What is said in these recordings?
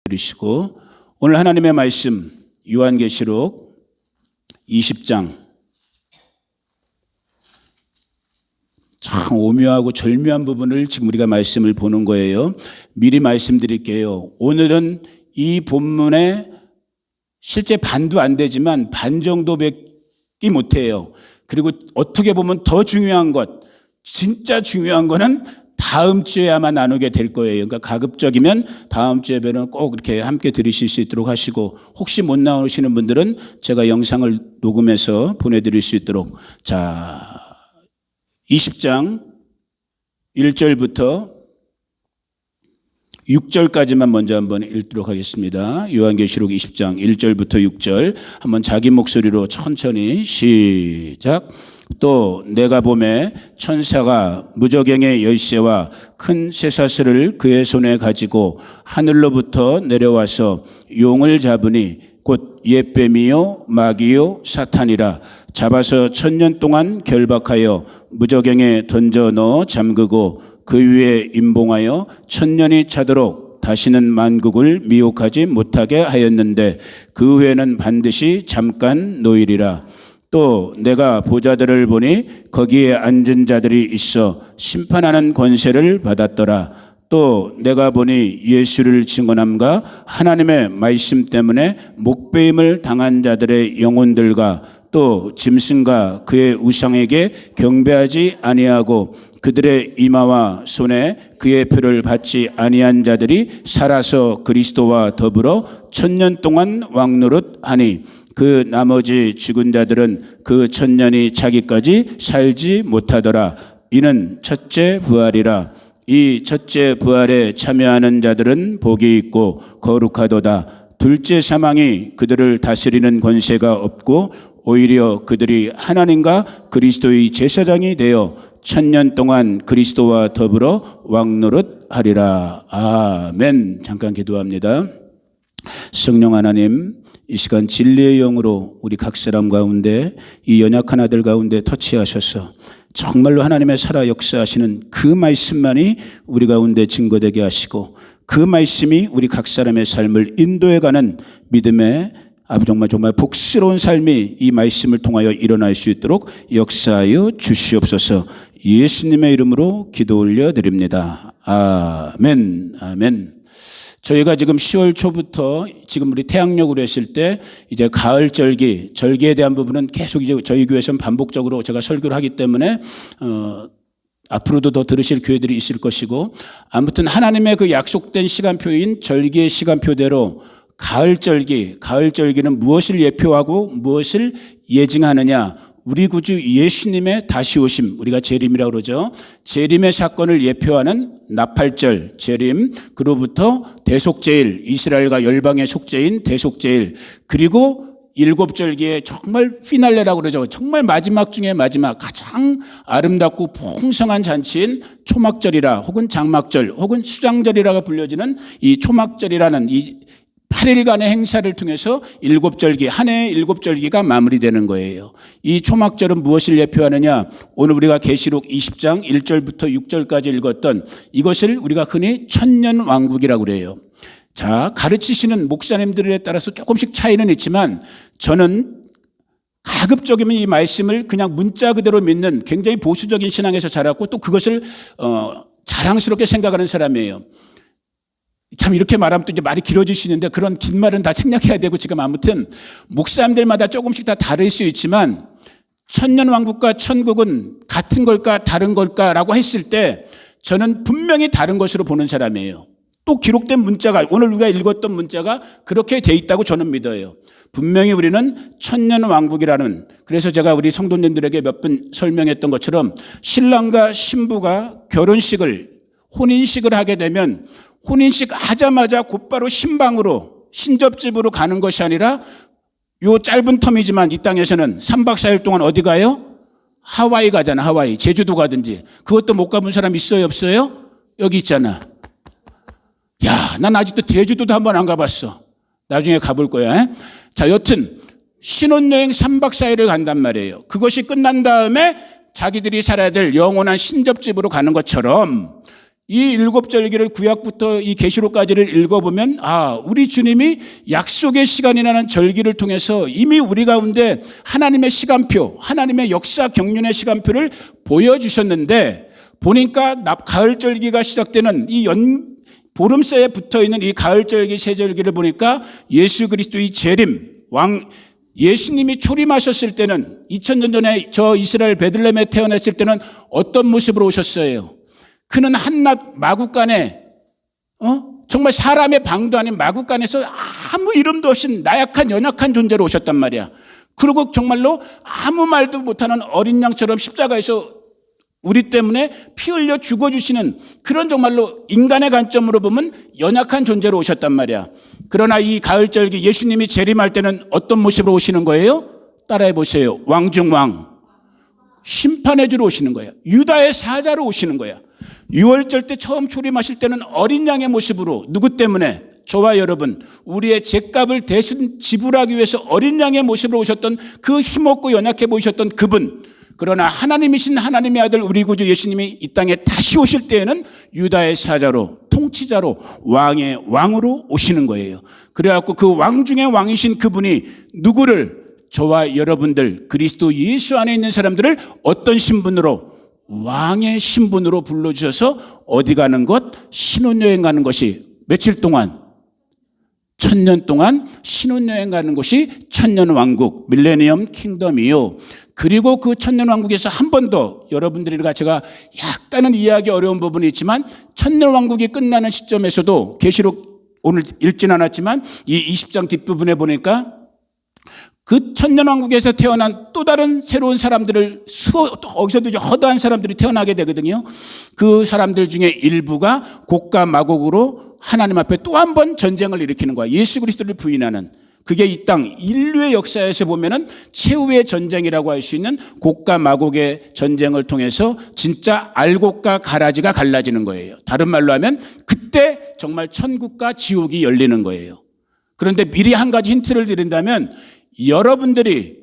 들으시고 오늘 하나님의 말씀 요한계시록 20장 참 오묘하고 절묘한 부분을 지금 우리가 말씀을 보는 거예요. 미리 말씀드릴게요. 오늘은 이 본문에 실제 반도 안 되지만 반 정도밖에 못해요. 그리고 어떻게 보면 더 중요한 것, 진짜 중요한 거는 다음 주에 아마 나누게 될 거예요. 그러니까 가급적이면 다음 주에는 꼭 이렇게 함께 들으실 수 있도록 하시고, 혹시 못 나오시는 분들은 제가 영상을 녹음해서 보내드릴 수 있도록. 자, 20장 1절부터 6절까지만 먼저 한번 읽도록 하겠습니다. 요한계시록 20장 1절부터 6절 한번 자기 목소리로 천천히 시작. 또 내가 보매 천사가 무저갱의 열쇠와 큰 쇠사슬을 그의 손에 가지고 하늘로부터 내려와서 용을 잡으니 곧 옛뱀이요 마귀요 사탄이라. 잡아서 1000년 동안 결박하여 무저갱에 던져 넣어 잠그고 그 위에 임봉하여 1000년이 차도록 다시는 만국을 미혹하지 못하게 하였는데 그 후에는 반드시 잠깐 노이리라. 또 내가 보좌들을 보니 거기에 앉은 자들이 있어 심판하는 권세를 받았더라. 또 내가 보니 예수를 증언함과 하나님의 말씀 때문에 목배임을 당한 자들의 영혼들과 또 짐승과 그의 우상에게 경배하지 아니하고 그들의 이마와 손에 그의 표를 받지 아니한 자들이 살아서 그리스도와 더불어 1000년 동안 왕노릇하니 그 나머지 죽은 자들은 그 1000년이 차기까지 살지 못하더라. 이는 첫째 부활이라. 이 첫째 부활에 참여하는 자들은 복이 있고 거룩하도다. 둘째 사망이 그들을 다스리는 권세가 없고 오히려 그들이 하나님과 그리스도의 제사장이 되어 1000년 동안 그리스도와 더불어 왕노릇하리라. 아멘. 잠깐 기도합니다. 성령 하나님, 이 시간 진리의 영으로 우리 각 사람 가운데 이 연약한 아들 가운데 터치하셔서 정말로 하나님의 살아 역사하시는 그 말씀만이 우리 가운데 증거되게 하시고 그 말씀이 우리 각 사람의 삶을 인도해가는 믿음의 정말 복스러운 삶이 이 말씀을 통하여 일어날 수 있도록 역사하여 주시옵소서. 예수님의 이름으로 기도 올려드립니다. 아멘. 아멘. 저희가 지금 10월 초부터 지금 우리 태양력으로 했을 때 이제 가을 절기에 대한 부분은 계속 이제 저희 교회에서는 반복적으로 제가 설교를 하기 때문에 앞으로도 더 들으실 교회들이 있을 것이고, 아무튼 하나님의 그 약속된 시간표인 절기의 시간표대로 가을절기는 무엇을 예표하고 무엇을 예증하느냐? 우리 구주 예수님의 다시 오심, 우리가 재림이라고 그러죠. 재림의 사건을 예표하는 나팔절, 재림, 그로부터 대속제일, 이스라엘과 열방의 속죄인 대속제일, 그리고 일곱절기의 정말 피날레라고 그러죠. 정말 마지막 중에 마지막 가장 아름답고 풍성한 잔치인 초막절이라, 혹은 장막절, 혹은 수장절이라고 불려지는 이 초막절이라는 이 8일간의 행사를 통해서 일곱절기, 한 해의 일곱절기가 마무리되는 거예요. 이 초막절은 무엇을 예표하느냐? 오늘 우리가 계시록 20장 1절부터 6절까지 읽었던 이것을 우리가 흔히 천년왕국이라고 그래요. 자, 가르치시는 목사님들에 따라서 조금씩 차이는 있지만 저는 가급적이면 이 말씀을 그냥 문자 그대로 믿는 굉장히 보수적인 신앙에서 자랐고 또 그것을 자랑스럽게 생각하는 사람이에요. 참 이렇게 말하면 또 이제 말이 길어질 수 있는데 그런 긴 말은 다 생략해야 되고, 지금 아무튼 목사님들마다 조금씩 다 다를 수 있지만 천년왕국과 천국은 같은 걸까 다른 걸까라고 했을 때 저는 분명히 다른 것으로 보는 사람이에요. 또 기록된 문자가, 오늘 우리가 읽었던 문자가 그렇게 돼 있다고 저는 믿어요. 분명히 우리는 천년왕국이라는, 그래서 제가 우리 성도님들에게 몇 번 설명했던 것처럼 신랑과 신부가 혼인식을 하게 되면 혼인식 하자마자 곧바로 신방으로, 신접집으로 가는 것이 아니라 요 짧은 텀이지만 이 땅에서는 3박 4일 동안 어디 가요? 하와이 가잖아. 하와이. 제주도 가든지. 그것도 못 가본 사람 있어요 없어요? 여기 있잖아. 야, 난 아직도 제주도도 한번 안 가봤어. 나중에 가볼 거야. 자, 여튼 신혼여행 3박 4일을 간단 말이에요. 그것이 끝난 다음에 자기들이 살아야 될 영원한 신접집으로 가는 것처럼 이 7절기를 구약부터 이 계시록까지를 읽어보면 우리 주님이 약속의 시간이라는 절기를 통해서 이미 우리 가운데 하나님의 시간표, 하나님의 역사 경륜의 시간표를 보여주셨는데 보니까 가을절기가 시작되는 이 보름새에 붙어있는 이 가을절기, 새절기를 보니까 예수 그리스도의 재림, 예수님이 초림하셨을 때는 2000년 전에 저 이스라엘 베들레헴에 태어났을 때는 어떤 모습으로 오셨어요? 그는 한낱 마구간에 정말 사람의 방도 아닌 마구간에서 아무 이름도 없이 나약한 연약한 존재로 오셨단 말이야. 그리고 정말로 아무 말도 못하는 어린 양처럼 십자가에서 우리 때문에 피 흘려 죽어주시는 그런 정말로 인간의 관점으로 보면 연약한 존재로 오셨단 말이야. 그러나 이 가을절기 예수님이 재림할 때는 어떤 모습으로 오시는 거예요? 따라해 보세요. 왕중왕, 심판해 주러 오시는 거야. 유다의 사자로 오시는 거야. 6월절 때 처음 초림하실 때는 어린 양의 모습으로, 누구 때문에? 저와 여러분, 우리의 죗값을 대신 지불하기 위해서 어린 양의 모습으로 오셨던 그 힘없고 연약해 보이셨던 그분. 그러나 하나님이신 하나님의 아들 우리 구주 예수님이 이 땅에 다시 오실 때에는 유다의 사자로, 통치자로, 왕의 왕으로 오시는 거예요. 그래갖고 그 왕 중에 왕이신 그분이 누구를? 저와 여러분들, 그리스도 예수 안에 있는 사람들을 어떤 신분으로? 왕의 신분으로 불러주셔서 어디 가는 것? 신혼여행 가는 것이 며칠 동안? 1000년 동안 신혼여행 가는 곳이 천년왕국, 밀레니엄 킹덤이요. 그리고 그 천년왕국에서 한 번 더 여러분들과 제가 약간은 이해하기 어려운 부분이 있지만 천년왕국이 끝나는 시점에서도 계시록 오늘 읽진 않았지만 이 20장 뒷부분에 보니까 그 천년왕국에서 태어난 또 다른 새로운 사람들을 거기서도 허다한 사람들이 태어나게 되거든요. 그 사람들 중에 일부가 고가 마곡으로 하나님 앞에 또 한 번 전쟁을 일으키는 거야. 예수 그리스도를 부인하는. 그게 이 땅 인류의 역사에서 보면은 최후의 전쟁이라고 할 수 있는 고가 마곡의 전쟁을 통해서 진짜 알곡과 가라지가 갈라지는 거예요. 다른 말로 하면 그때 정말 천국과 지옥이 열리는 거예요. 그런데 미리 한 가지 힌트를 드린다면 여러분들이,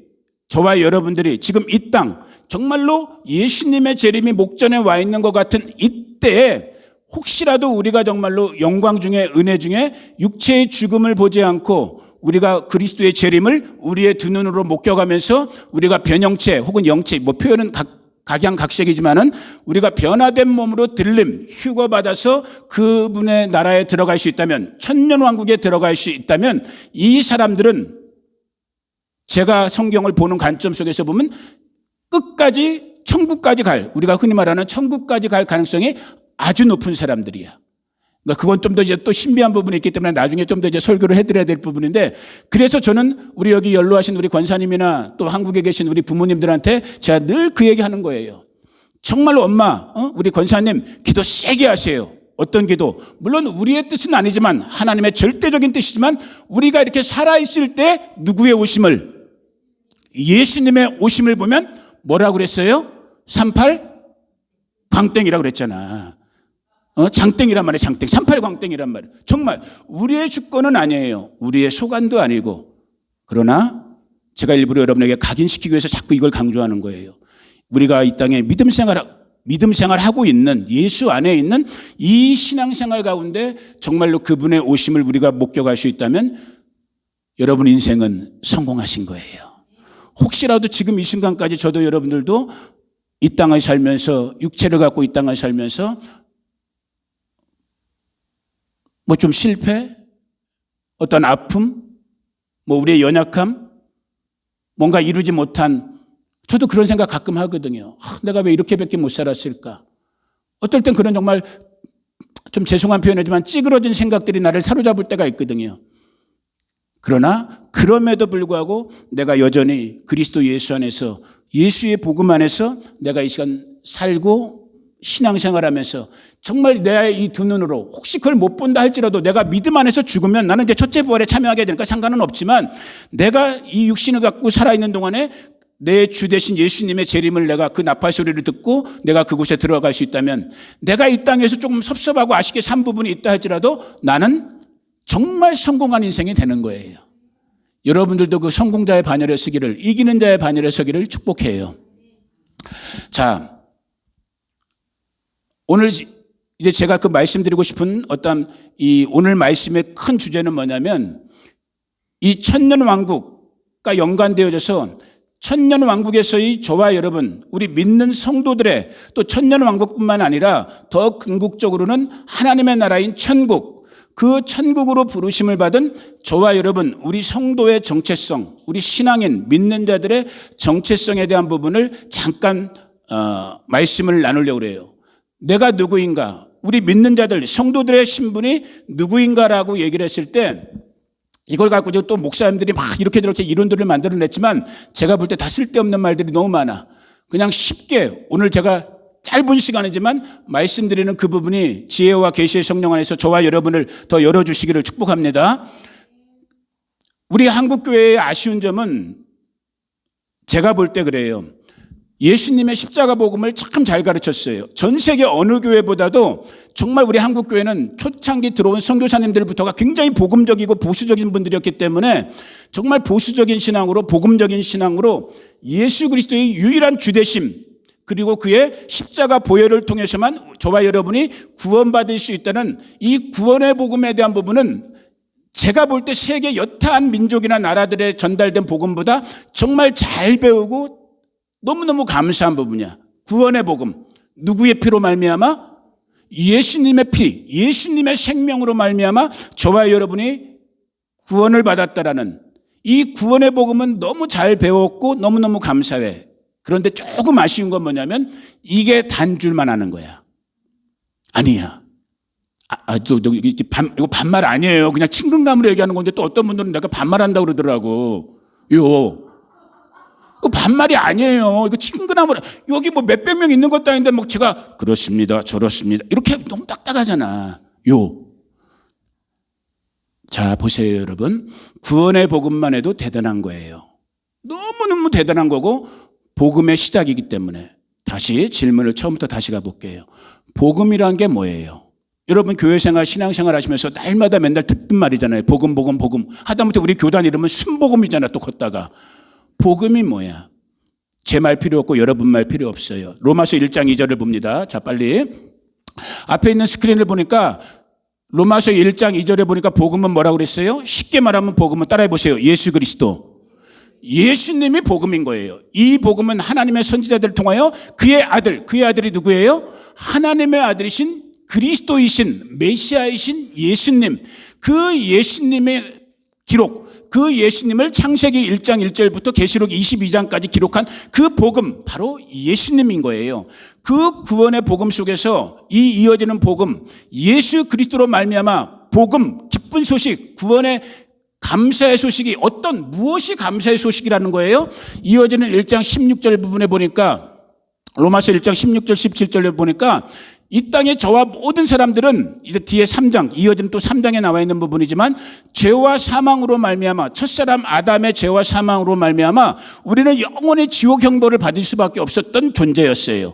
저와 여러분들이 지금 이 땅 정말로 예수님의 재림이 목전에 와 있는 것 같은 이때에 혹시라도 우리가 정말로 영광 중에 은혜 중에 육체의 죽음을 보지 않고 우리가 그리스도의 재림을 우리의 두 눈으로 목격하면서 우리가 변형체 혹은 영체, 표현은 각양각색이지만은 우리가 변화된 몸으로 들림, 휴거받아서 그분의 나라에 들어갈 수 있다면, 천년왕국에 들어갈 수 있다면 이 사람들은 제가 성경을 보는 관점 속에서 보면 끝까지 천국까지 우리가 흔히 말하는 천국까지 갈 가능성이 아주 높은 사람들이야. 그러니까 그건 좀 더 이제 또 신비한 부분이 있기 때문에 나중에 좀 더 이제 설교를 해드려야 될 부분인데, 그래서 저는 우리 여기 연로하신 우리 권사님이나 또 한국에 계신 우리 부모님들한테 제가 늘 그 얘기 하는 거예요. 정말로 엄마, 우리 권사님 기도 세게 하세요. 어떤 기도? 물론 우리의 뜻은 아니지만 하나님의 절대적인 뜻이지만 우리가 이렇게 살아있을 때 누구의 오심을? 예수님의 오심을 보면 뭐라고 그랬어요? 38 광땡이라고 그랬잖아. 장땡이란 말이에요. 장땡. 38 광땡이란 말이에요. 정말 우리의 주권은 아니에요. 우리의 소관도 아니고. 그러나 제가 일부러 여러분에게 각인시키기 위해서 자꾸 이걸 강조하는 거예요. 우리가 이 땅에 믿음 생활하고 있는, 예수 안에 있는 이 신앙생활 가운데 정말로 그분의 오심을 우리가 목격할 수 있다면 여러분 인생은 성공하신 거예요. 혹시라도 지금 이 순간까지 저도 여러분들도 이 땅을 살면서, 육체를 갖고 이 땅을 살면서 뭐 좀 실패, 어떤 아픔, 뭐 우리의 연약함, 뭔가 이루지 못한, 저도 그런 생각 가끔 하거든요. 내가 왜 이렇게밖에 못 살았을까? 어떨 땐 그런 정말 좀 죄송한 표현이지만 찌그러진 생각들이 나를 사로잡을 때가 있거든요. 그러나 그럼에도 불구하고 내가 여전히 그리스도 예수 안에서, 예수의 복음 안에서 내가 이 시간 살고 신앙생활하면서 정말 내 이 두 눈으로, 혹시 그걸 못 본다 할지라도 내가 믿음 안에서 죽으면 나는 이제 첫째 부활에 참여하게 되니까 상관은 없지만 내가 이 육신을 갖고 살아있는 동안에 내 주 대신 예수님의 재림을 내가 그 나팔 소리를 듣고 내가 그곳에 들어갈 수 있다면, 내가 이 땅에서 조금 섭섭하고 아쉽게 산 부분이 있다 할지라도 나는 정말 성공한 인생이 되는 거예요. 여러분들도 그 성공자의 반열에 서기를, 이기는 자의 반열에 서기를 축복해요. 자, 오늘 이제 제가 그 말씀드리고 싶은 어떤 이 오늘 말씀의 큰 주제는 뭐냐면 이 천년 왕국과 연관되어져서 천년 왕국에서의 저와 여러분, 우리 믿는 성도들의 또 천년 왕국뿐만 아니라 더 궁극적으로는 하나님의 나라인 천국, 그 천국으로 부르심을 받은 저와 여러분, 우리 성도의 정체성, 우리 신앙인 믿는 자들의 정체성에 대한 부분을 잠깐 말씀을 나누려고 해요. 내가 누구인가, 우리 믿는 자들, 성도들의 신분이 누구인가라고 얘기를 했을 때 이걸 갖고 또 목사님들이 막 이렇게 저렇게 이론들을 만들어냈지만 제가 볼 때 다 쓸데없는 말들이 너무 많아. 그냥 쉽게 오늘 제가 짧은 시간이지만 말씀드리는 그 부분이 지혜와 계시의 성령 안에서 저와 여러분을 더 열어주시기를 축복합니다. 우리 한국교회의 아쉬운 점은 제가 볼 때 그래요. 예수님의 십자가 복음을 참 잘 가르쳤어요. 전 세계 어느 교회보다도 정말 우리 한국교회는 초창기 들어온 선교사님들부터가 굉장히 복음적이고 보수적인 분들이었기 때문에 정말 보수적인 신앙으로 복음적인 신앙으로 예수 그리스도의 유일한 주되심 그리고 그의 십자가 보혈을 통해서만 저와 여러분이 구원받을 수 있다는 이 구원의 복음에 대한 부분은 제가 볼 때 세계 여타한 민족이나 나라들에 전달된 복음보다 정말 잘 배우고 너무너무 감사한 부분이야. 구원의 복음. 누구의 피로 말미암아? 예수님의 피, 예수님의 생명으로 말미암아 저와 여러분이 구원을 받았다라는 이 구원의 복음은 너무 잘 배웠고 너무너무 감사해. 그런데 조금 아쉬운 건 뭐냐면 이게 단줄만 하는 거야. 아니야. 이거 반말 아니에요. 그냥 친근감으로 얘기하는 건데 또 어떤 분들은 내가 반말한다고 그러더라고. 반말이 아니에요. 이거 친근함으로 여기 뭐 몇백 명 있는 것도 아닌데 막 제가 그렇습니다, 저렇습니다 이렇게 너무 딱딱하잖아. 자 보세요 여러분. 구원의 복음만 해도 대단한 거예요. 너무너무 대단한 거고 복음의 시작이기 때문에 다시 질문을 처음부터 다시 가볼게요. 복음이란 게 뭐예요? 여러분 교회생활 신앙생활 하시면서 날마다 맨날 듣던 말이잖아요. 복음 하다못해 우리 교단 이름은 순복음이잖아. 또 걷다가 복음이 뭐야? 제 말 필요 없고 여러분 말 필요 없어요. 로마서 1장 2절을 봅니다. 자 빨리 앞에 있는 스크린을 보니까 로마서 1장 2절에 보니까 복음은 뭐라고 그랬어요? 쉽게 말하면 복음은 따라해 보세요. 예수 그리스도. 예수님이 복음인 거예요. 이 복음은 하나님의 선지자들을 통하여 그의 아들이 누구예요? 하나님의 아들이신 그리스도이신 메시아이신 예수님, 그 예수님의 기록, 그 예수님을 창세기 1장 1절부터 계시록 22장까지 기록한 그 복음, 바로 예수님인 거예요. 그 구원의 복음 속에서 이 이어지는 복음, 예수 그리스도로 말미암아 복음, 기쁜 소식, 구원의 감사의 소식이 무엇이 감사의 소식이라는 거예요? 이어지는 1장 16절 부분에 보니까 로마서 1장 16절 17절에 보니까 이 땅에 저와 모든 사람들은 이제 뒤에 3장 이어지는 또 3장에 나와 있는 부분이지만 죄와 사망으로 말미암아 첫사람 아담의 죄와 사망으로 말미암아 우리는 영원히 지옥 형벌을 받을 수밖에 없었던 존재였어요.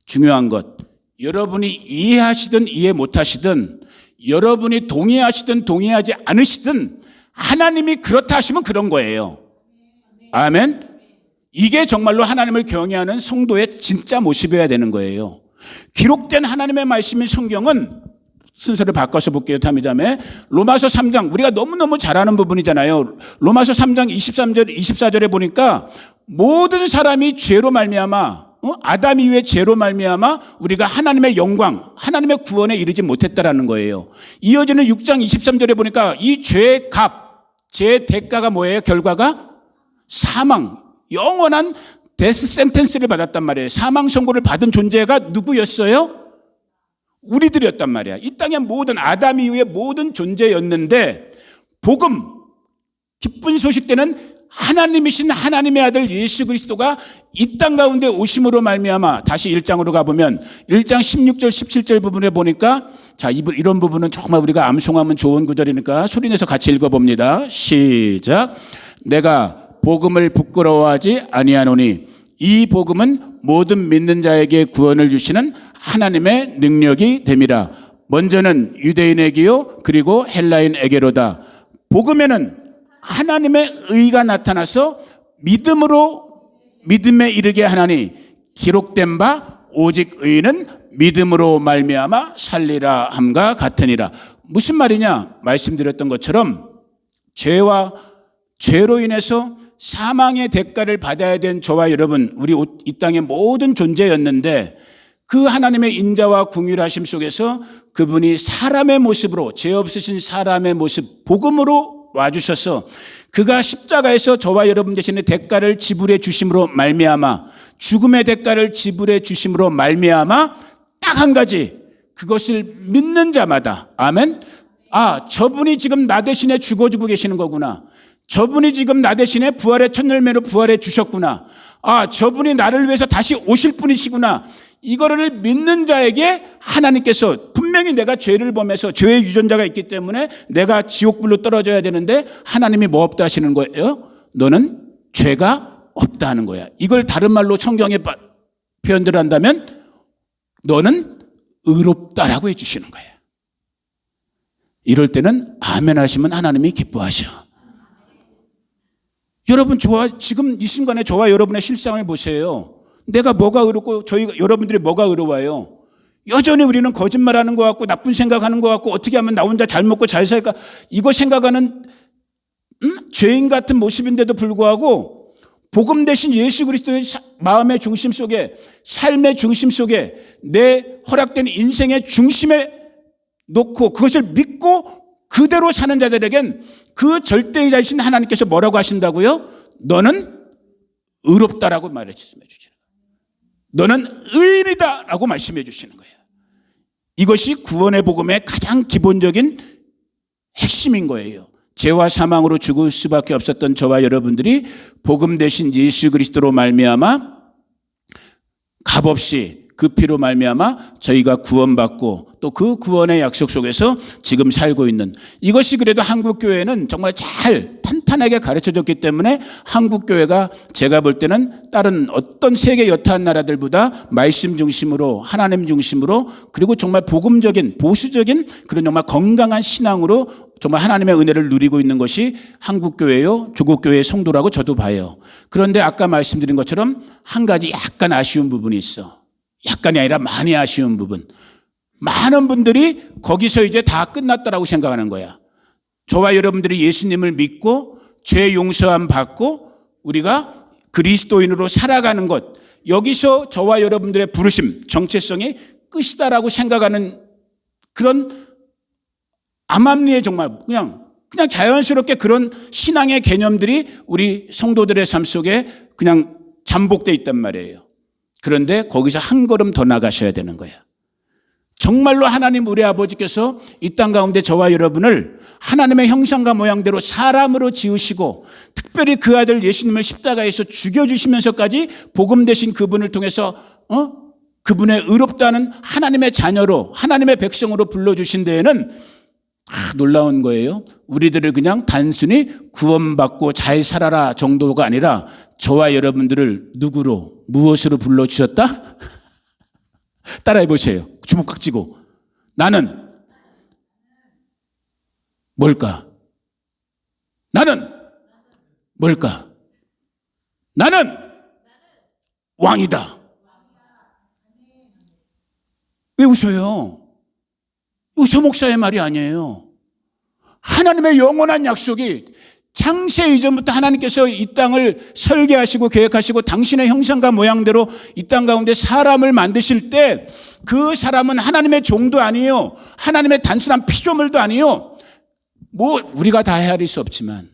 중요한 것 여러분이 이해하시든 이해 못하시든 여러분이 동의하시든 동의하지 않으시든 하나님이 그렇다 하시면 그런 거예요. 아멘. 이게 정말로 하나님을 경외하는 성도의 진짜 모습이어야 되는 거예요. 기록된 하나님의 말씀인 성경은 순서를 바꿔서 볼게요. 탐이자매 로마서 3장 우리가 너무너무 잘 아는 부분이잖아요. 로마서 3장 23절 24절에 보니까 모든 사람이 죄로 말미암아 아담 이후에 죄로 말미암아 우리가 하나님의 영광 하나님의 구원에 이르지 못했다라는 거예요. 이어지는 6장 23절에 보니까 이 죄의 죄의 대가가 뭐예요? 결과가 사망, 영원한 데스 센텐스를 받았단 말이에요. 사망 선고를 받은 존재가 누구였어요? 우리들이었단 말이야. 이 땅의 모든 아담 이후의 모든 존재였는데 복음, 기쁜 소식 때는 하나님이신 하나님의 아들 예수 그리스도가 이 땅 가운데 오심으로 말미암아 다시 1장으로 가보면 1장 16절 17절 부분에 보니까 자 이런 부분은 정말 우리가 암송하면 좋은 구절이니까 소리내서 같이 읽어봅니다. 시작. 내가 복음을 부끄러워하지 아니하노니 이 복음은 모든 믿는 자에게 구원을 주시는 하나님의 능력이 됨이라. 먼저는 유대인에게요 그리고 헬라인에게로다. 복음에는 하나님의 의가 나타나서 믿음으로 믿음에 이르게 하나니 기록된 바 오직 의인은 믿음으로 말미암아 살리라 함과 같으니라. 무슨 말이냐? 말씀드렸던 것처럼 죄로 인해서 사망의 대가를 받아야 된 저와 여러분, 우리 이 땅의 모든 존재였는데 그 하나님의 인자와 긍휼하심 속에서 그분이 사람의 모습으로, 죄 없으신 사람의 모습, 복음으로 와주셔서 그가 십자가에서 저와 여러분 대신에 대가를 지불해 주심으로 말미암아, 죽음의 대가를 지불해 주심으로 말미암아 딱 한 가지, 그것을 믿는 자마다, 아멘. 아, 저분이 지금 나 대신에 죽어주고 계시는 거구나. 저분이 지금 나 대신에 부활의 첫 열매로 부활해 주셨구나. 아, 저분이 나를 위해서 다시 오실 분이시구나. 이거를 믿는 자에게 하나님께서, 분명히 내가 죄를 범해서 죄의 유전자가 있기 때문에 내가 지옥불로 떨어져야 되는데 하나님이 뭐 없다 하시는 거예요? 너는 죄가 없다 하는 거야. 이걸 다른 말로 성경에 표현들 한다면 너는 의롭다라고 해주시는 거예요. 이럴 때는 아멘 하시면 하나님이 기뻐하셔. 여러분, 지금 이 순간에 저와 여러분의 실상을 보세요. 내가 뭐가 의롭고 여러분들이 뭐가 의로워요? 여전히 우리는 거짓말하는 것 같고 나쁜 생각하는 것 같고 어떻게 하면 나 혼자 잘 먹고 잘 살까, 이거 생각하는 죄인 같은 모습인데도 불구하고 복음 대신 예수 그리스도의 마음의 중심 속에, 삶의 중심 속에, 내 허락된 인생의 중심에 놓고 그것을 믿고 그대로 사는 자들에겐 그 절대자이신 하나님께서 뭐라고 하신다고요? 너는 의롭다라고 말씀해 주시는 거예요. 너는 의인이다라고 말씀해 주시는 거예요. 이것이 구원의 복음의 가장 기본적인 핵심인 거예요. 죄와 사망으로 죽을 수밖에 없었던 저와 여러분들이 복음 대신 예수 그리스도로 말미암아 값없이 그 피로 말미암아 저희가 구원받고 또 그 구원의 약속 속에서 지금 살고 있는, 이것이 그래도 한국교회는 정말 잘 탄탄하게 가르쳐줬기 때문에 한국교회가 제가 볼 때는 다른 어떤 세계 여타한 나라들보다 말씀 중심으로, 하나님 중심으로, 그리고 정말 복음적인 보수적인 그런 정말 건강한 신앙으로 정말 하나님의 은혜를 누리고 있는 것이 한국교회요, 조국교회의 성도라고 저도 봐요. 그런데 아까 말씀드린 것처럼 한 가지 약간 아쉬운 부분이 있어. 약간이 아니라 많이 아쉬운 부분. 많은 분들이 거기서 이제 다 끝났다라고 생각하는 거야. 저와 여러분들이 예수님을 믿고 죄 용서함 받고 우리가 그리스도인으로 살아가는 것, 여기서 저와 여러분들의 부르심, 정체성이 끝이다라고 생각하는 그런 암암리에 정말 그냥 자연스럽게 그런 신앙의 개념들이 우리 성도들의 삶 속에 그냥 잠복되어 있단 말이에요. 그런데 거기서 한 걸음 더 나가셔야 되는 거야. 정말로 하나님 우리 아버지께서 이 땅 가운데 저와 여러분을 하나님의 형상과 모양대로 사람으로 지으시고 특별히 그 아들 예수님을 십자가에서 죽여주시면서까지 복음 되신 그분을 통해서 그분의 의롭다는 하나님의 자녀로, 하나님의 백성으로 불러주신 데에는 놀라운 거예요. 우리들을 그냥 단순히 구원받고 잘 살아라 정도가 아니라 저와 여러분들을 누구로, 무엇으로 불러주셨다? 따라해 보세요. 주먹 꽉 쥐고. 나는 뭘까? 나는 뭘까? 나는 왕이다. 왜 웃어요? 이거 목사의 말이 아니에요. 하나님의 영원한 약속이 창세 이전부터 하나님께서 이 땅을 설계하시고 계획하시고 당신의 형상과 모양대로 이 땅 가운데 사람을 만드실 때 그 사람은 하나님의 종도 아니에요. 하나님의 단순한 피조물도 아니에요. 우리가 다 헤아릴 수 없지만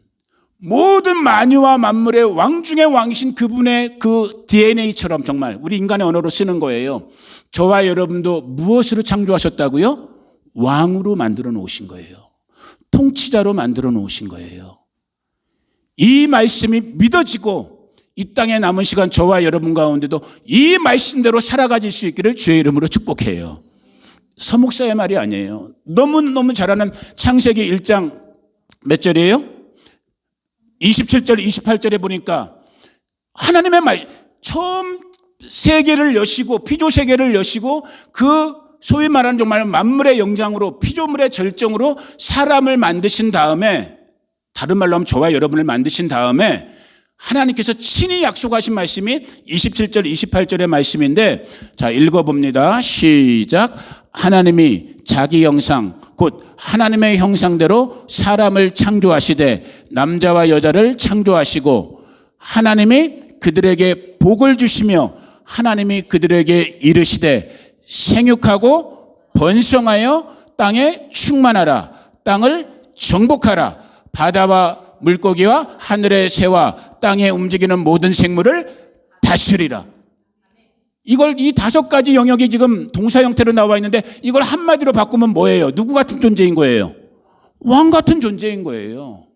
모든 만유와 만물의 왕 중의 왕이신 그분의 그 DNA처럼 정말 우리 인간의 언어로 쓰는 거예요. 저와 여러분도 무엇으로 창조하셨다고요? 왕으로 만들어 놓으신 거예요. 통치자로 만들어 놓으신 거예요. 이 말씀이 믿어지고 이 땅에 남은 시간 저와 여러분 가운데도 이 말씀대로 살아가질 수 있기를 주의 이름으로 축복해요. 서목사의 말이 아니에요. 너무너무 잘 아는 창세기 1장 몇 절이에요? 27절 28절에 보니까 하나님의 말, 처음 세계를 여시고 피조 세계를 여시고 그 소위 말하는 정말 만물의 영장으로 피조물의 절정으로 사람을 만드신 다음에, 다른 말로 하면 저와 여러분을 만드신 다음에 하나님께서 친히 약속하신 말씀이 27절, 28절의 말씀인데, 자, 읽어봅니다. 시작. 하나님이 자기 형상, 곧 하나님의 형상대로 사람을 창조하시되 남자와 여자를 창조하시고 하나님이 그들에게 복을 주시며 하나님이 그들에게 이르시되 생육하고 번성하여 땅에 충만하라. 땅을 정복하라. 바다와 물고기와 하늘의 새와 땅에 움직이는 모든 생물을 다스리라. 이걸 이 5가지 영역이 지금 동사 형태로 나와 있는데 이걸 한마디로 바꾸면 뭐예요? 누구 같은 존재인 거예요? 왕 같은 존재인 거예요.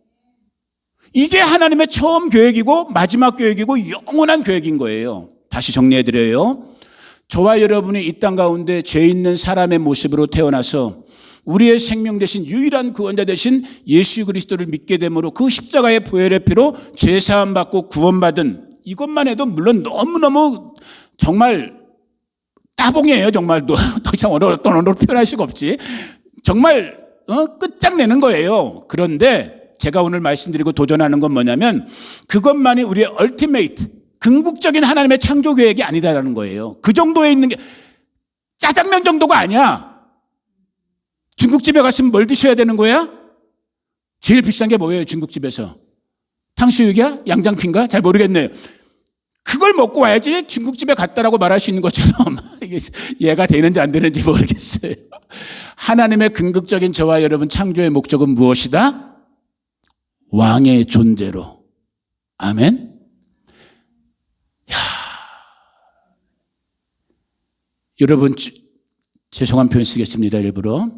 이게 하나님의 처음 계획이고 마지막 계획이고 영원한 계획인 거예요. 다시 정리해드려요. 저와 여러분이 이 땅 가운데 죄 있는 사람의 모습으로 태어나서 우리의 생명 대신 유일한 구원자 대신 예수 그리스도를 믿게 됨으로 그 십자가의 보혈의 피로 죄사함 받고 구원받은 이것만 해도 물론 너무너무 정말 따봉이에요. 정말 더 이상 어떤 언어로 표현할 수가 없지. 정말 끝장내는 거예요. 그런데 제가 오늘 말씀드리고 도전하는 건 뭐냐면 그것만이 우리의 얼티메이트 궁극적인 하나님의 창조 계획이 아니다라는 거예요. 그 정도에 있는 게 짜장면 정도가 아니야. 중국집에 갔으면 뭘 드셔야 되는 거야? 제일 비싼 게 뭐예요? 중국집에서 탕수육이야? 양장피인가? 잘 모르겠네요. 그걸 먹고 와야지 중국집에 갔다라고 말할 수 있는 것처럼 이게 이해가 되는지 안 되는지 모르겠어요. 하나님의 궁극적인 저와 여러분 창조의 목적은 무엇이다? 왕의 존재로. 아멘. 여러분 죄송한 표현 쓰겠습니다. 일부러.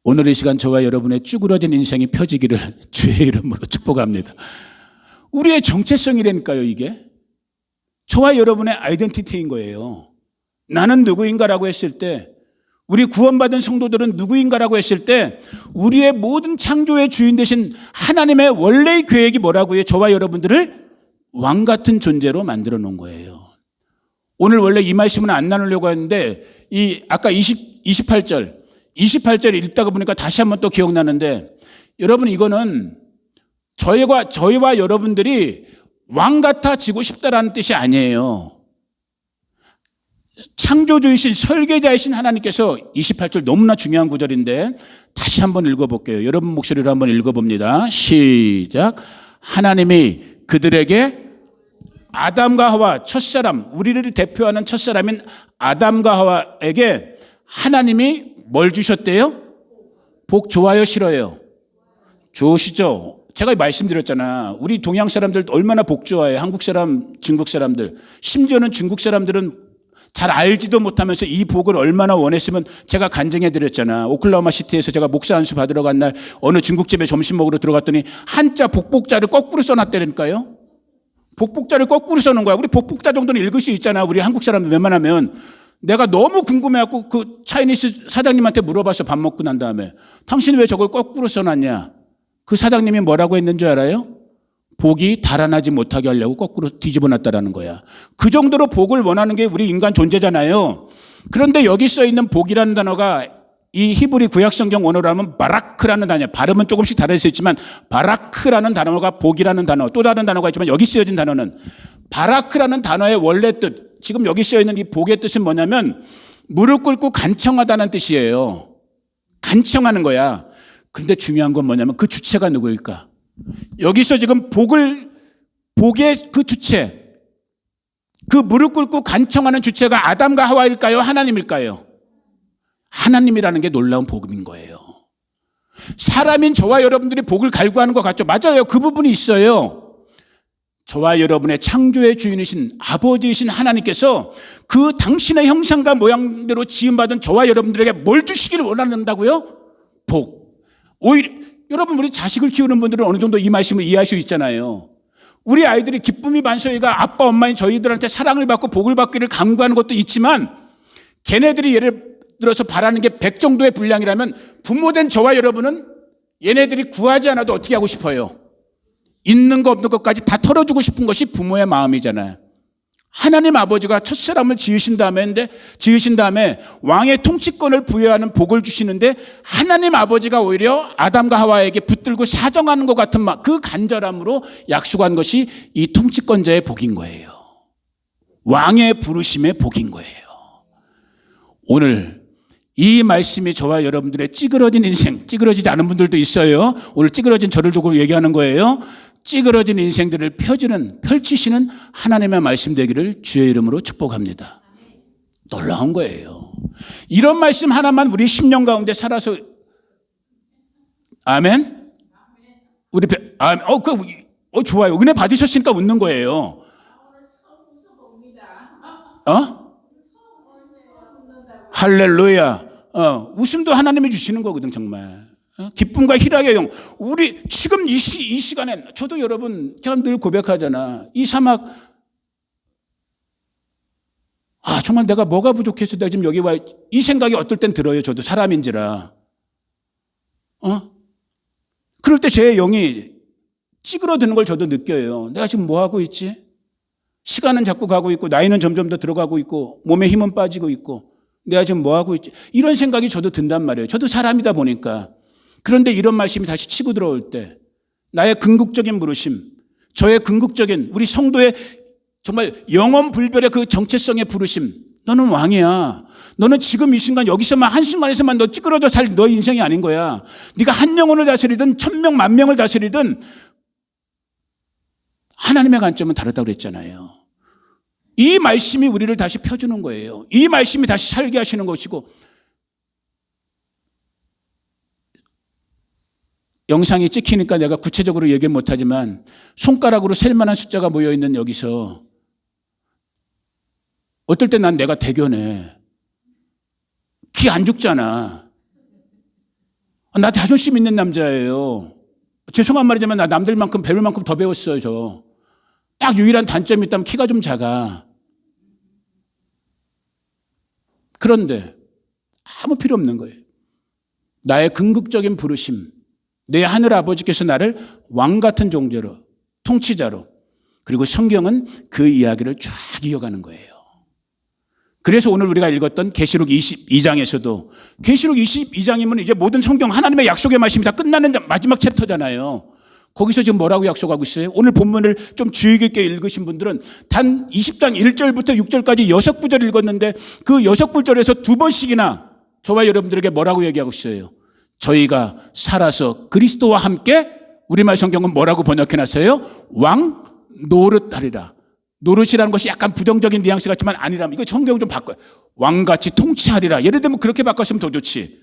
오늘 이 시간 저와 여러분의 쭈그러진 인생이 펴지기를 주의 이름으로 축복합니다. 우리의 정체성이라니까요. 이게 저와 여러분의 아이덴티티인 거예요. 나는 누구인가라고 했을 때 우리 구원받은 성도들은 누구인가라고 했을 때 우리의 모든 창조의 주인 되신 하나님의 원래의 계획이 뭐라고요? 저와 여러분들을 왕 같은 존재로 만들어 놓은 거예요. 오늘 원래 이 말씀은 안 나누려고 했는데 아까 28절 읽다가 보니까 다시 한번 또 기억나는데 여러분 이거는 저희와 여러분들이 왕 같아지고 싶다라는 뜻이 아니에요. 창조주이신 설계자이신 하나님께서 28절 너무나 중요한 구절인데 다시 한번 읽어볼게요. 여러분 목소리로 한번 읽어봅니다. 시작. 하나님이 그들에게 아담과 하와 첫사람 우리를 대표하는 첫사람인 아담과 하와에게 하나님이 뭘 주셨대요? 복 좋아요 싫어요? 좋으시죠? 제가 말씀드렸잖아. 우리 동양 사람들 얼마나 복 좋아해. 한국 사람, 중국 사람들. 심지어는 중국 사람들은 잘 알지도 못하면서 이 복을 얼마나 원했으면 제가 간증해 드렸잖아. 오클라호마 시티에서 제가 목사 안수 받으러 간 날 어느 중국집에 점심 먹으러 들어갔더니 한자 복복자를 거꾸로 써놨다니까요. 복복자를 거꾸로 써놓은 거야. 우리 복복자 정도는 읽을 수 있잖아. 우리 한국 사람들 웬만하면. 내가 너무 궁금해갖고 그 차이니스 사장님한테 물어봤어. 밥 먹고 난 다음에. 당신이 왜 저걸 거꾸로 써놨냐. 그 사장님이 뭐라고 했는 줄 알아요? 복이 달아나지 못하게 하려고 거꾸로 뒤집어 놨다라는 거야. 그 정도로 복을 원하는 게 우리 인간 존재잖아요. 그런데 여기 써 있는 복이라는 단어가 이 히브리 구약성경 원어로 하면 바라크라는 단어, 발음은 조금씩 다를 수 있지만 바라크라는 단어가 복이라는 단어, 또 다른 단어가 있지만 여기 쓰여진 단어는 바라크라는 단어의 원래 뜻, 지금 여기 쓰여 있는 이 복의 뜻은 뭐냐면 무릎 꿇고 간청하다는 뜻이에요. 간청하는 거야. 근데 중요한 건 뭐냐면 그 주체가 누구일까? 여기서 지금 복의 그 주체, 그 무릎 꿇고 간청하는 주체가 아담과 하와일까요? 하나님일까요? 하나님이라는 게 놀라운 복인 거예요. 사람인 저와 여러분들이 복을 갈구하는 것 같죠? 맞아요. 그 부분이 있어요. 저와 여러분의 창조의 주인이신 아버지이신 하나님께서 그 당신의 형상과 모양대로 지음받은 저와 여러분들에게 뭘 주시기를 원한다고요? 복. 오히려 여러분 우리 자식을 키우는 분들은 어느 정도 이 말씀을 이해할 수 있잖아요. 우리 아이들이 기쁨이 만소이가 아빠 엄마인 저희들한테 사랑을 받고 복을 받기를 간구하는 것도 있지만 걔네들이 예를 들어서 바라는 게 100 정도의 분량이라면 부모된 저와 여러분은 얘네들이 구하지 않아도 어떻게 하고 싶어요? 있는 거 없는 것까지 다 털어주고 싶은 것이 부모의 마음이잖아요. 하나님 아버지가 첫사람을 지으신 다음에 왕의 통치권을 부여하는 복을 주시는데 하나님 아버지가 오히려 아담과 하와에게 붙들고 사정하는 것 같은 그 간절함으로 약속한 것이 이 통치권자의 복인 거예요. 왕의 부르심의 복인 거예요. 오늘 이 말씀이 저와 여러분들의 찌그러진 인생, 찌그러지지 않은 분들도 있어요. 오늘 찌그러진 저를 두고 얘기하는 거예요. 찌그러진 인생들을 펼치시는 하나님의 말씀 되기를 주의 이름으로 축복합니다. 놀라운 거예요. 이런 말씀 하나만 우리 10년 가운데 살아서 아멘? 우리 좋아요. 은혜 받으셨으니까 웃는 거예요. 할렐루야. 웃음도 하나님이 주시는 거거든 정말. 기쁨과 희락의 영. 우리 지금 이 시간에 저도 여러분 제가 늘 고백하잖아. 이 사막 정말 내가 뭐가 부족해서 내가 지금 여기 와 이 생각이 어떨 땐 들어요. 저도 사람인지라. 그럴 때 제 영이 찌그러드는 걸 저도 느껴요. 내가 지금 뭐 하고 있지? 시간은 자꾸 가고 있고 나이는 점점 더 들어가고 있고 몸에 힘은 빠지고 있고 내가 지금 뭐 하고 있지? 이런 생각이 저도 든단 말이에요. 저도 사람이다 보니까. 그런데 이런 말씀이 다시 치고 들어올 때 나의 궁극적인 부르심, 저의 궁극적인 우리 성도의 정말 영원불별의 그 정체성의 부르심, 너는 왕이야. 너는 지금 이 순간 여기서만 한순간에서만 너 찌그러져 살 너의 인생이 아닌 거야. 네가 한 영혼을 다스리든 1000명, 10,000명을 다스리든 하나님의 관점은 다르다고 그랬잖아요. 이 말씀이 우리를 다시 펴주는 거예요. 이 말씀이 다시 살게 하시는 것이고 영상이 찍히니까 내가 구체적으로 얘기는 못하지만 손가락으로 셀 만한 숫자가 모여있는 여기서 어떨 때 난 내가 대견해. 기 안 죽잖아. 나 자존심 있는 남자예요. 죄송한 말이지만 나 남들만큼 배울 만큼 더 배웠어요. 저. 딱 유일한 단점이 있다면 키가 좀 작아. 그런데 아무 필요 없는 거예요. 나의 궁극적인 부르심, 내 하늘 아버지께서 나를 왕 같은 존재로, 통치자로, 그리고 성경은 그 이야기를 쫙 이어가는 거예요. 그래서 오늘 우리가 읽었던 계시록 22장에서도 계시록 22장이면 이제 모든 성경 하나님의 약속의 말씀이 다 끝나는 마지막 챕터잖아요. 거기서 지금 뭐라고 약속하고 있어요? 오늘 본문을 좀 주의 깊게 읽으신 분들은 단 20장 1절부터 6절까지 6구절 읽었는데 그 6구절에서 2번씩이나 저와 여러분들에게 뭐라고 얘기하고 있어요? 저희가 살아서 그리스도와 함께 우리말 성경은 뭐라고 번역해놨어요? 왕 노릇하리라. 노릇이라는 것이 약간 부정적인 뉘앙스 같지만 아니라면 이거 성경 좀 바꿔요. 왕같이 통치하리라. 예를 들면 그렇게 바꿨으면 더 좋지.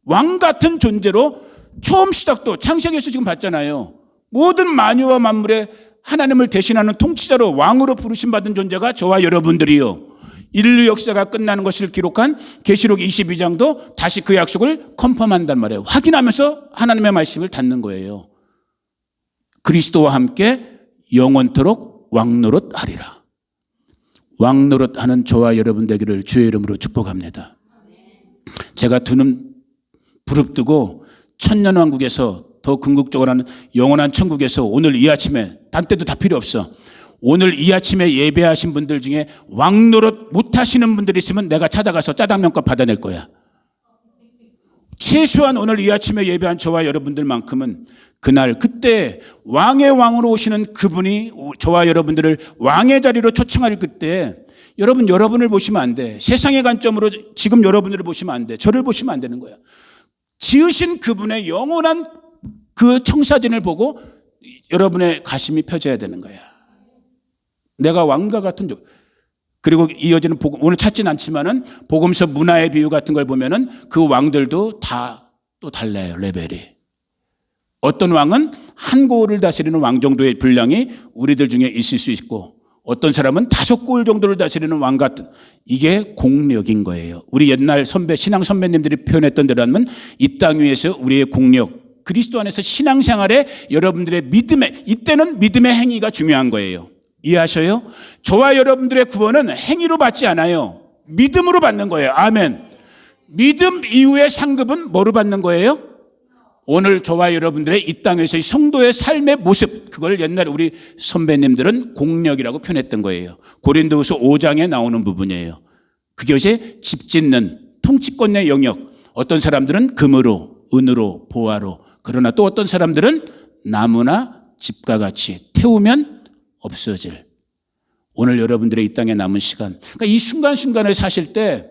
왕 같은 존재로 처음 시작도 창세기에서 지금 봤잖아요. 모든 만유와 만물에 하나님을 대신하는 통치자로 왕으로 부르심받은 존재가 저와 여러분들이요. 인류 역사가 끝나는 것을 기록한 계시록 22장도 다시 그 약속을 컨펌한단 말이에요. 확인하면서 하나님의 말씀을 닫는 거예요. 그리스도와 함께 영원토록 왕노릇하리라. 왕노릇하는 저와 여러분 되기를 주의 이름으로 축복합니다. 제가 두 눈 부릅뜨고 천년왕국에서 더 궁극적으로 하는 영원한 천국에서 오늘 이 아침에 딴 때도 다 필요 없어. 오늘 이 아침에 예배하신 분들 중에 왕노릇 못하시는 분들이 있으면 내가 찾아가서 짜장면값 받아낼 거야. 최소한 오늘 이 아침에 예배한 저와 여러분들만큼은 그날 그때 왕의 왕으로 오시는 그분이 저와 여러분들을 왕의 자리로 초청할 그때 여러분을 보시면 안 돼. 세상의 관점으로 지금 여러분들을 보시면 안 돼. 저를 보시면 안 되는 거야. 지으신 그분의 영원한 그 청사진을 보고 여러분의 가심이 펴져야 되는 거야. 내가 왕과 같은 종. 그리고 이어지는 복음, 오늘 찾진 않지만은 복음서 문화의 비유 같은 걸 보면은 그 왕들도 다 또 달라요, 레벨이. 어떤 왕은 한 고을을 다스리는 왕 정도의 분량이 우리들 중에 있을 수 있고 어떤 사람은 5고을 정도를 다스리는 왕 같은, 이게 공력인 거예요. 우리 옛날 신앙 선배님들이 표현했던 대로 하면 이 땅 위에서 우리의 공력, 그리스도 안에서 신앙생활에 여러분들의 믿음의, 이때는 믿음의 행위가 중요한 거예요. 이해하셔요? 저와 여러분들의 구원은 행위로 받지 않아요. 믿음으로 받는 거예요. 아멘. 믿음 이후의 상급은 뭐로 받는 거예요? 오늘 저와 여러분들의 이 땅에서의 성도의 삶의 모습, 그걸 옛날에 우리 선배님들은 공력이라고 표현했던 거예요. 고린도후서 5장에 나오는 부분이에요. 그것이 집 짓는 통치권의 영역. 어떤 사람들은 금으로, 은으로, 보화로, 그러나 또 어떤 사람들은 나무나 집과 같이 태우면 없어질. 오늘 여러분들의 이 땅에 남은 시간, 그러니까 이 순간순간을 사실 때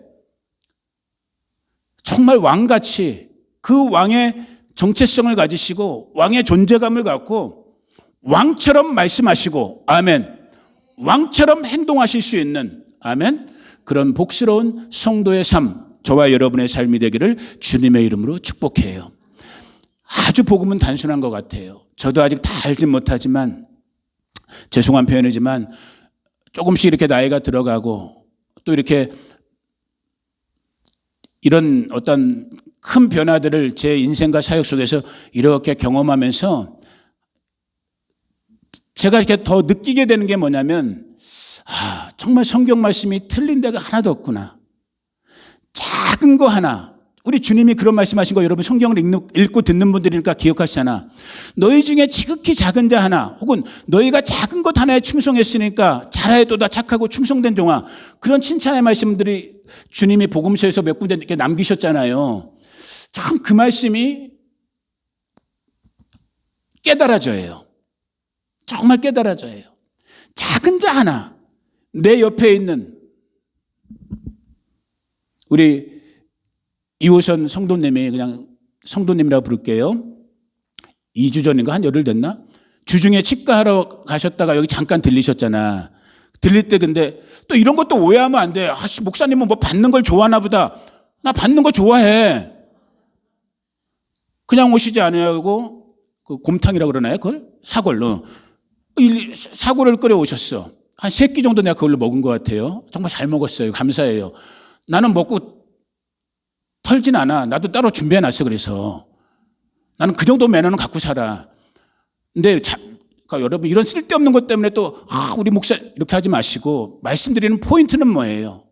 정말 왕같이 그 왕의 정체성을 가지시고 왕의 존재감을 갖고 왕처럼 말씀하시고, 아멘, 왕처럼 행동하실 수 있는, 아멘, 그런 복스러운 성도의 삶, 저와 여러분의 삶이 되기를 주님의 이름으로 축복해요. 아주 복음은 단순한 것 같아요. 저도 아직 다 알지 못하지만, 죄송한 표현이지만 조금씩 이렇게 나이가 들어가고 또 이렇게 이런 어떤 큰 변화들을 제 인생과 사역 속에서 이렇게 경험하면서 제가 이렇게 더 느끼게 되는 게 뭐냐면, 정말 성경 말씀이 틀린 데가 하나도 없구나. 작은 거 하나, 우리 주님이 그런 말씀하신 거 여러분 성경을 읽고 듣는 분들이니까 기억하시잖아. 너희 중에 지극히 작은 자 하나, 혹은 너희가 작은 것 하나에 충성했으니까 잘하여도다 착하고 충성된 종아, 그런 칭찬의 말씀들이 주님이 복음서에서 몇 군데 이렇게 남기셨잖아요. 참 그 말씀이 깨달아져요. 정말 깨달아져요. 작은 자 하나, 내 옆에 있는 우리 이호선 성도님이, 그냥 성도님이라고 부를게요. 2주 전인가 한 열흘 됐나? 주중에 치과하러 가셨다가 여기 잠깐 들리셨잖아. 들릴 때 근데 또 이런 것도 오해하면 안 돼. 목사님은 뭐 받는 걸 좋아하나 보다. 나 받는 거 좋아해. 그냥 오시지 않으려고 그 곰탕이라고 그러나요? 그걸? 사골로. 사골을 끓여 오셨어. 한 3끼 정도 내가 그걸로 먹은 것 같아요. 정말 잘 먹었어요. 감사해요. 나는 먹고 털진 않아. 나도 따로 준비해놨어. 그래서 나는 그 정도 매너는 갖고 살아. 근데 그러니까 여러분 이런 쓸데없는 것 때문에 또 우리 목사 이렇게 하지 마시고, 말씀드리는 포인트는 뭐예요?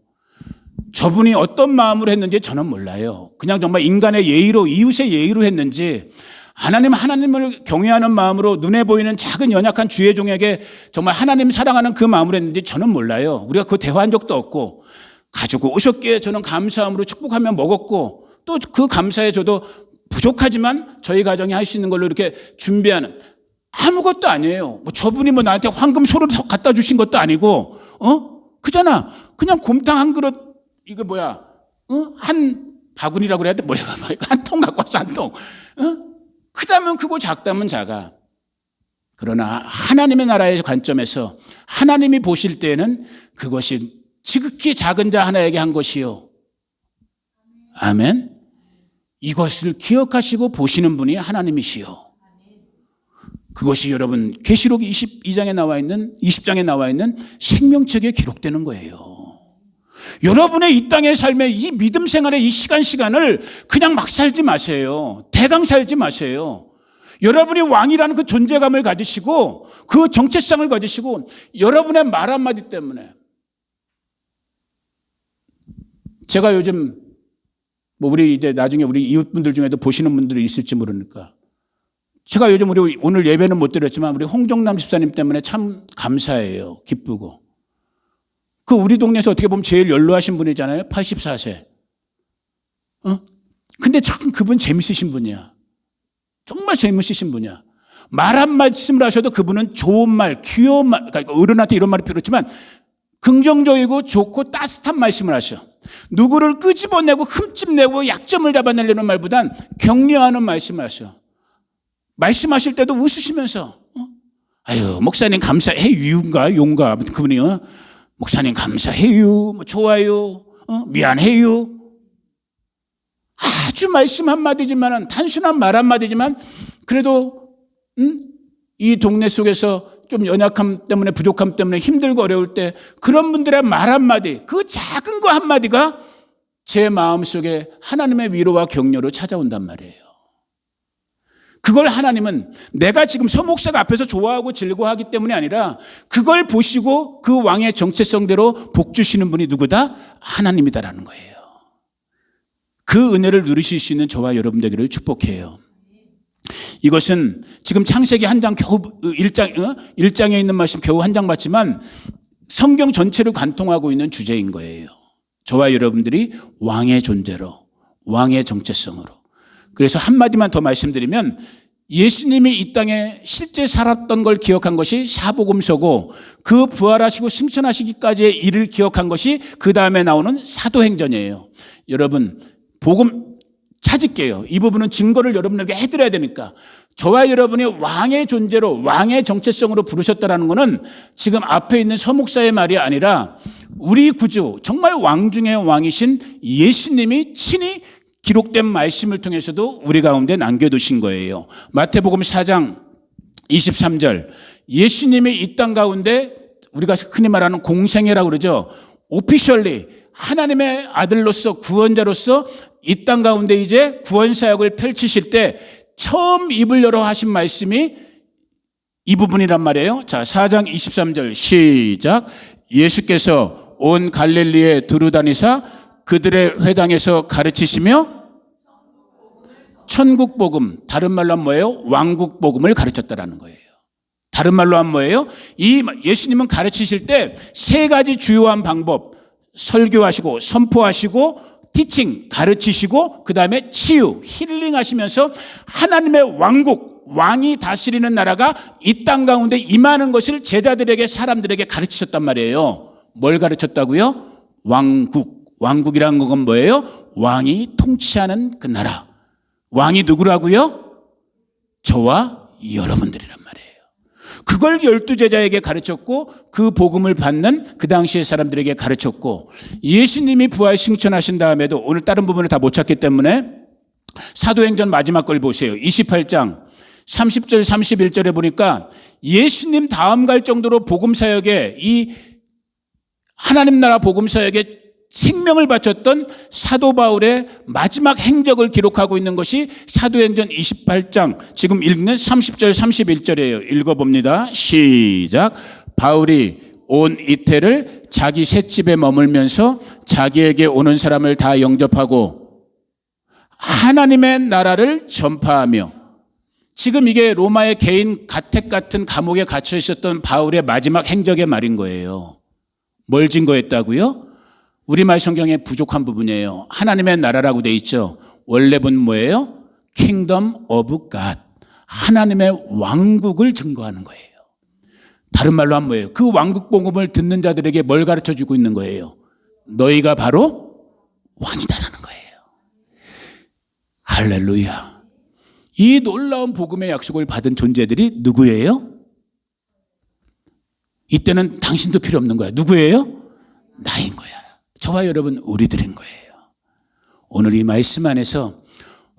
저분이 어떤 마음으로 했는지 저는 몰라요. 그냥 정말 인간의 예의로, 이웃의 예의로 했는지, 하나님을 경외하는 마음으로 눈에 보이는 작은 연약한 주의 종에게 정말 하나님 사랑하는 그 마음으로 했는지 저는 몰라요. 우리가 그 대화한 적도 없고, 가지고 오셨기에 저는 감사함으로 축복하며 먹었고, 또 그 감사에 저도 부족하지만 저희 가정이 할 수 있는 걸로 이렇게 준비하는, 아무것도 아니에요. 뭐 저분이 뭐 나한테 황금 소를 갖다 주신 것도 아니고, 그잖아. 그냥 곰탕 한 그릇, 이거 뭐야, 한 바구니라고 그래야 돼? 뭐야, 한 통 갖고 왔어, 한 통. 크다면 크고 작다면 작아. 그러나 하나님의 나라의 관점에서 하나님이 보실 때에는 그것이 지극히 작은 자 하나에게 한 것이요. 아멘. 이것을 기억하시고 보시는 분이 하나님이시요. 그것이 여러분 계시록 22장에 나와 있는, 20장에 나와 있는 생명책에 기록되는 거예요. 여러분의 이 땅의 삶의 이 믿음 생활의 이 시간을 그냥 막 살지 마세요. 대강 살지 마세요. 여러분이 왕이라는 그 존재감을 가지시고 그 정체성을 가지시고, 여러분의 말 한마디 때문에, 제가 요즘 뭐 우리 이제 나중에 우리 이웃분들 중에도 보시는 분들이 있을지 모르니까, 제가 요즘 우리 오늘 예배는 못 드렸지만 우리 홍정남 집사님 때문에 참 감사해요. 기쁘고. 그 우리 동네에서 어떻게 보면 제일 연로하신 분이잖아요. 84세. 근데 참 그분 재밌으신 분이야. 정말 재밌으신 분이야. 말 한 말씀을 하셔도 그분은 좋은 말, 귀여운 말, 그러니까 어른한테 이런 말이 필요 없지만 긍정적이고 좋고 따뜻한 말씀을 하셔. 누구를 끄집어내고 흠집내고 약점을 잡아내려는 말보단 격려하는 말씀을 하셔. 말씀하실 때도 웃으시면서, 아유, 목사님 감사해요인가 용가, 그분이, 목사님 감사해요, 뭐 좋아요, 미안해요. 아주 말씀 한마디지만, 단순한 말 한마디지만, 그래도 이 동네 속에서 좀 연약함 때문에, 부족함 때문에 힘들고 어려울 때 그런 분들의 말 한마디, 그 작은 거 한마디가 제 마음속에 하나님의 위로와 격려로 찾아온단 말이에요. 그걸 하나님은 내가 지금 서목사가 앞에서 좋아하고 즐거워하기 때문이 아니라 그걸 보시고 그 왕의 정체성대로 복 주시는 분이 누구다? 하나님이다라는 거예요. 그 은혜를 누리실 수 있는 저와 여러분 되기를 축복해요. 이것은 지금 창세기 한 장 겨우 1장에 있는 말씀 겨우 한 장 봤지만 성경 전체를 관통하고 있는 주제인 거예요. 저와 여러분들이 왕의 존재로, 왕의 정체성으로. 그래서 한마디만 더 말씀드리면 예수님이 이 땅에 실제 살았던 걸 기억한 것이 사복음서고 그 부활하시고 승천하시기까지의 일을 기억한 것이 그 다음에 나오는 사도행전이에요. 여러분 복음 찾을게요. 이 부분은 증거를 여러분에게 해드려야 되니까. 저와 여러분이 왕의 존재로 왕의 정체성으로 부르셨다는 것은 지금 앞에 있는 서목사의 말이 아니라 우리 구주 정말 왕 중의 왕이신 예수님이 친히 기록된 말씀을 통해서도 우리 가운데 남겨두신 거예요. 마태복음 4장 23절 예수님이 이 땅 가운데 우리가 흔히 말하는 공생애라고 그러죠. 오피셜리 하나님의 아들로서 구원자로서 이 땅 가운데 이제 구원사역을 펼치실 때 처음 입을 열어 하신 말씀이 이 부분이란 말이에요. 자, 4장 23절 시작. 예수께서 온 갈릴리에 두루다니사 그들의 회당에서 가르치시며 천국 복음, 다른 말로 하면 뭐예요? 왕국 복음을 가르쳤다라는 거예요. 다른 말로 하면 뭐예요? 이 예수님은 가르치실 때 세 가지 주요한 방법, 설교하시고 선포하시고 티칭 가르치시고 그다음에 치유 힐링 하시면서 하나님의 왕국 왕이 다스리는 나라가 이 땅 가운데 임하는 것을 제자들에게 사람들에게 가르치셨단 말이에요. 뭘 가르쳤다고요? 왕국이라는 건 뭐예요? 왕이 통치하는 그 나라. 왕이 누구라고요? 저와 여러분들이란 말이에요. 그걸 12제자에게 가르쳤고 그 복음을 받는 그 당시의 사람들에게 가르쳤고 예수님이 부활 승천하신 다음에도 오늘 다른 부분을 다 못 찾기 때문에 사도행전 마지막 걸 보세요. 28장 30절 31절에 보니까 예수님 다음 갈 정도로 복음사역에 이 하나님 나라 복음사역에 생명을 바쳤던 사도 바울의 마지막 행적을 기록하고 있는 것이 사도행전 28장 지금 읽는 30절 31절이에요. 읽어봅니다. 시작. 바울이 온 이태를 자기 셋집에 머물면서 자기에게 오는 사람을 다 영접하고 하나님의 나라를 전파하며 지금 이게 로마의 개인 가택 같은 감옥에 갇혀 있었던 바울의 마지막 행적의 말인 거예요. 뭘 증거했다고요? 우리말 성경에 부족한 부분이에요. 하나님의 나라라고 돼 있죠. 원래는 뭐예요? Kingdom of God. 하나님의 왕국을 증거하는 거예요. 다른 말로 하면 뭐예요? 그 왕국 복음을 듣는 자들에게 뭘 가르쳐 주고 있는 거예요? 너희가 바로 왕이다라는 거예요. 할렐루야. 이 놀라운 복음의 약속을 받은 존재들이 누구예요? 이때는 당신도 필요 없는 거야. 누구예요? 나인 거야. 저와 여러분 우리들인 거예요. 오늘 이 말씀 안에서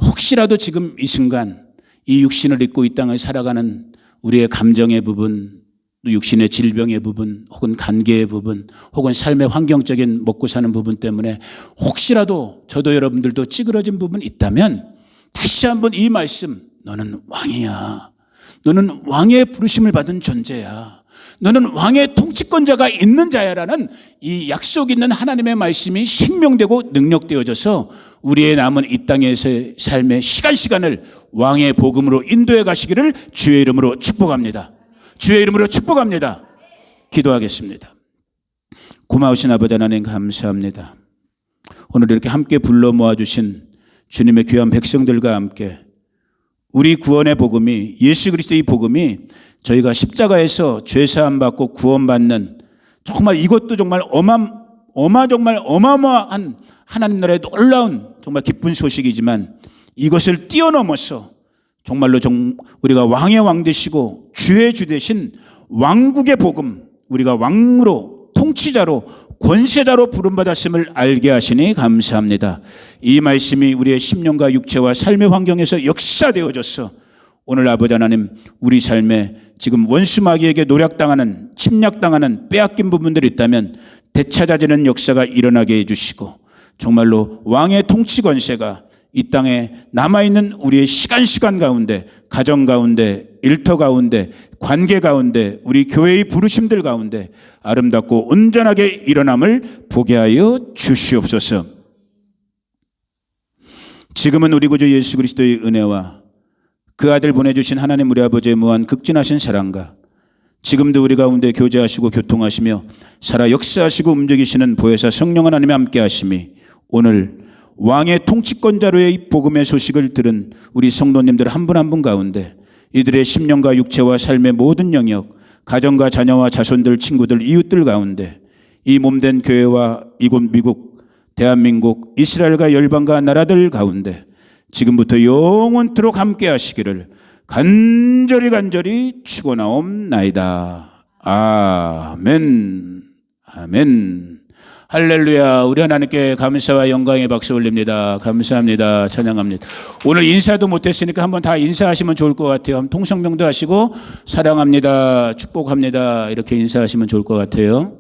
혹시라도 지금 이 순간 이 육신을 입고 이 땅을 살아가는 우리의 감정의 부분, 육신의 질병의 부분, 혹은 관계의 부분, 혹은 삶의 환경적인 먹고 사는 부분 때문에 혹시라도 저도 여러분들도 찌그러진 부분 있다면 다시 한번 이 말씀, 너는 왕이야. 너는 왕의 부르심을 받은 존재야. 너는 왕의 통치권자가 있는 자야라는 이 약속 있는 하나님의 말씀이 생명되고 능력되어져서 우리의 남은 이 땅에서의 삶의 시간을 왕의 복음으로 인도해 가시기를 주의 이름으로 축복합니다. 주의 이름으로 축복합니다. 기도하겠습니다. 고마우신 아버지 하나님 감사합니다. 오늘 이렇게 함께 불러 모아주신 주님의 귀한 백성들과 함께 우리 구원의 복음이 예수 그리스도의 복음이 저희가 십자가에서 죄사함 받고 구원받는 정말 이것도 정말 정말 어마어마한 하나님 나라의 놀라운 정말 기쁜 소식이지만 이것을 뛰어넘어서 정말로 우리가 왕의 왕 되시고 주의 주 되신 왕국의 복음 우리가 왕으로 통치자로 권세자로 부름받았음을 알게 하시니 감사합니다. 이 말씀이 우리의 심령과 육체와 삶의 환경에서 역사되어져서 오늘 아버지 하나님 우리 삶에 지금 원수 마귀에게 노략당하는 침략당하는 빼앗긴 부분들이 있다면 되찾아지는 역사가 일어나게 해주시고 정말로 왕의 통치 권세가 이 땅에 남아있는 우리의 시간 가운데 가정 가운데 일터 가운데 관계 가운데 우리 교회의 부르심들 가운데 아름답고 온전하게 일어남을 보게 하여 주시옵소서. 지금은 우리 구주 예수 그리스도의 은혜와 그 아들 보내주신 하나님 우리 아버지의 무한 극진하신 사랑과 지금도 우리 가운데 교제하시고 교통하시며 살아 역사하시고 움직이시는 보혜사 성령 하나님의 함께 하심이 오늘 왕의 통치권자로의 이 복음의 소식을 들은 우리 성도님들 한 분 한 분 가운데 이들의 심령과 육체와 삶의 모든 영역, 가정과 자녀와 자손들, 친구들, 이웃들 가운데 이 몸된 교회와 이곳 미국, 대한민국, 이스라엘과 열방과 나라들 가운데 지금부터 영원토록 함께 하시기를 간절히 축원하옵나이다. 아멘. 아멘. 할렐루야. 우리 하나님께 감사와 영광의 박수 올립니다. 감사합니다. 찬양합니다. 오늘 인사도 못했으니까 한번 다 인사하시면 좋을 것 같아요. 한번 통성명도 하시고 사랑합니다, 축복합니다 이렇게 인사하시면 좋을 것 같아요.